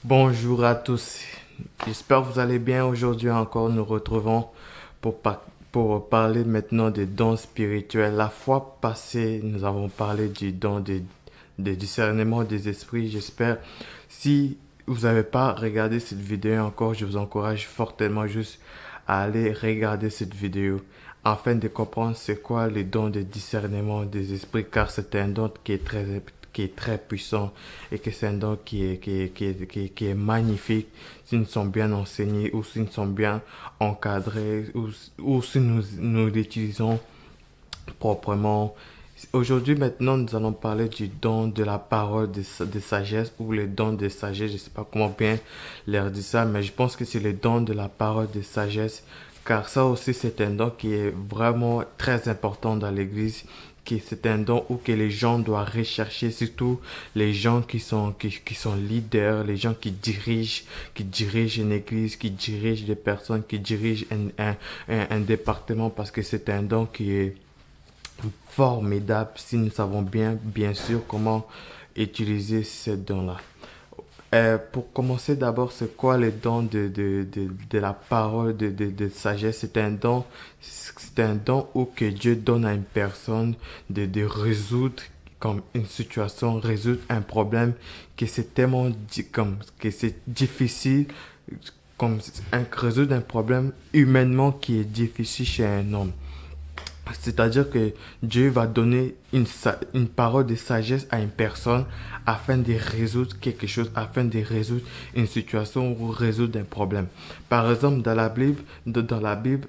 Bonjour à tous, j'espère que vous allez bien. Aujourd'hui encore, nous retrouvons pour, pour parler maintenant des dons spirituels. La fois passée, nous avons parlé du don de discernement des esprits. J'espère, si vous n'avez pas regardé cette vidéo encore, je vous encourage fortement juste à aller regarder cette vidéo afin de comprendre c'est quoi les dons de discernement des esprits, car c'est un don qui est très puissant et que c'est un don qui est magnifique si nous sommes bien enseignés ou si nous sommes bien encadrés ou si nous l'utilisons proprement. Aujourd'hui, maintenant, nous allons parler du don de la parole de sagesse ou le don de sagesse. Je ne sais pas comment bien leur dire ça, mais je pense que c'est le don de la parole de sagesse, car ça aussi, c'est un don qui est vraiment très important dans l'Église, qui c'est un don où que les gens doivent rechercher, surtout les gens qui sont leaders, les gens qui dirigent une église, qui dirigent des personnes, qui dirigent un département, parce que c'est un don qui est formidable si nous savons bien sûr, comment utiliser ces dons-là. Pour commencer d'abord, c'est quoi le don de la parole de sagesse? C'est un don où que Dieu donne à une personne de résoudre comme une situation, résoudre un problème que c'est tellement comme que c'est difficile, comme résoudre un problème humainement qui est difficile chez un homme. C'est-à-dire que Dieu va donner une parole de sagesse à une personne afin de résoudre quelque chose, afin de résoudre une situation ou résoudre un problème. Par exemple, dans la Bible,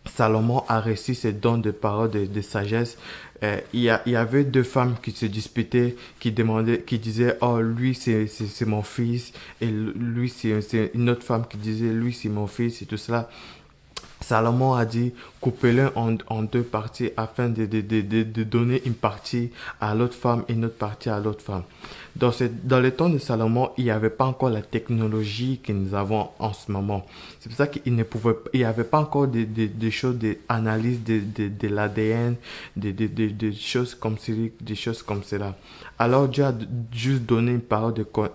Salomon a reçu ce don de parole de sagesse. Il y avait deux femmes qui se disputaient, qui disaient, oh, lui c'est mon fils, et lui c'est une autre femme qui disait, lui c'est mon fils, et tout cela. Salomon a dit, coupez-le en deux parties afin de donner une partie à l'autre femme et une autre partie à l'autre femme. Dans le temps de Salomon, il n'y avait pas encore la technologie que nous avons en ce moment. C'est pour ça il n'y avait pas encore des choses d'analyse de l'ADN, des choses comme ceci, des choses comme cela. Alors Dieu a juste donné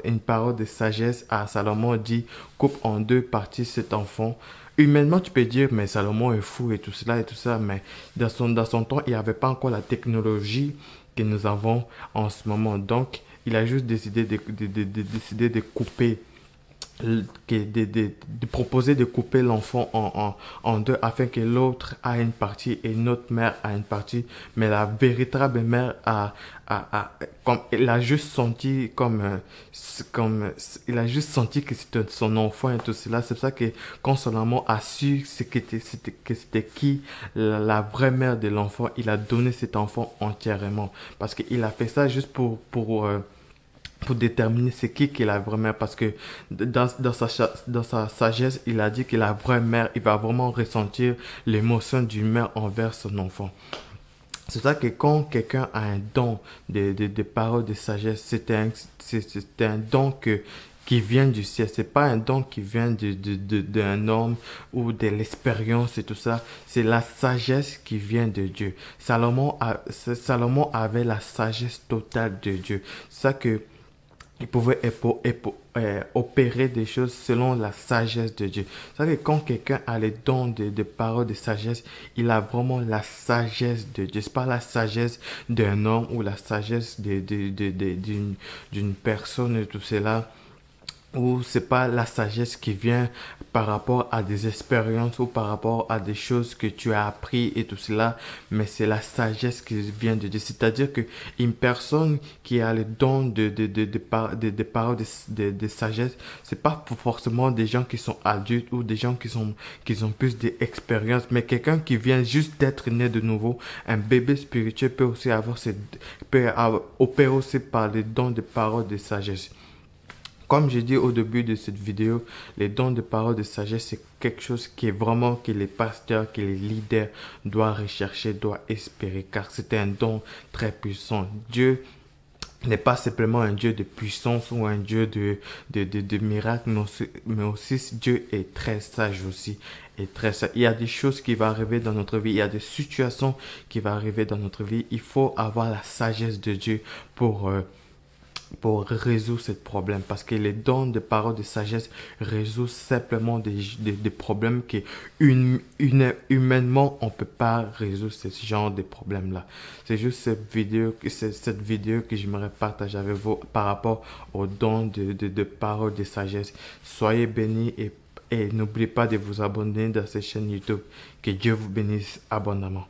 une parole de sagesse à Salomon, dit, coupe en deux parties cet enfant. Humainement, tu peux dire, mais Salomon est fou et tout cela et tout ça, mais dans son temps, il n'y avait pas encore la technologie que nous avons en ce moment. Donc, il a juste décidé décider de couper de proposer de couper l'enfant en deux afin que l'autre a une partie et notre mère a une partie, mais la véritable mère comme elle a juste senti il a juste senti que c'était son enfant et tout cela. C'est pour ça que quand son amant a su que c'était qui la vraie mère de l'enfant, il a donné cet enfant entièrement, parce qu'il a fait ça juste pour déterminer c'est qui est la vraie mère, parce que dans sa sagesse, il a dit que la vraie mère, il va vraiment ressentir l'émotion d'une mère envers son enfant. C'est ça que quand quelqu'un a un don de paroles de sagesse, c'est un don qui vient du ciel. C'est pas un don qui vient d'un homme ou de l'expérience et tout ça. C'est la sagesse qui vient de Dieu. Salomon avait la sagesse totale de Dieu. C'est ça que il pouvait opérer des choses selon la sagesse de Dieu. C'est vrai que quand quelqu'un a les dons de paroles de sagesse, il a vraiment la sagesse de Dieu. C'est pas la sagesse d'un homme ou la sagesse d'une personne et tout cela, ou c'est pas la sagesse qui vient par rapport à des expériences ou par rapport à des choses que tu as appris et tout cela, mais c'est la sagesse qui vient de Dieu. C'est-à-dire que une personne qui a le don de paroles de sagesse, c'est pas forcément des gens qui sont adultes ou des gens qui ont plus d'expérience, mais quelqu'un qui vient juste d'être né de nouveau, un bébé spirituel peut aussi opérer aussi par le don de paroles de sagesse. Comme j'ai dit au début de cette vidéo, les dons de parole de sagesse, c'est quelque chose qui est vraiment que les pasteurs, que les leaders doivent rechercher, doivent espérer, car c'est un don très puissant. Dieu n'est pas simplement un Dieu de puissance ou un Dieu de miracles, mais aussi Dieu est très sage aussi. Est très sage. Il y a des choses qui vont arriver dans notre vie, il y a des situations qui vont arriver dans notre vie. Il faut avoir la sagesse de Dieu pour pour résoudre ce problème. Parce que les dons de parole de sagesse résout simplement des problèmes que humainement on peut pas résoudre ce genre de problèmes-là. C'est juste cette vidéo que j'aimerais partager avec vous par rapport aux dons de parole de sagesse. Soyez bénis et n'oubliez pas de vous abonner dans cette chaîne YouTube. Que Dieu vous bénisse abondamment.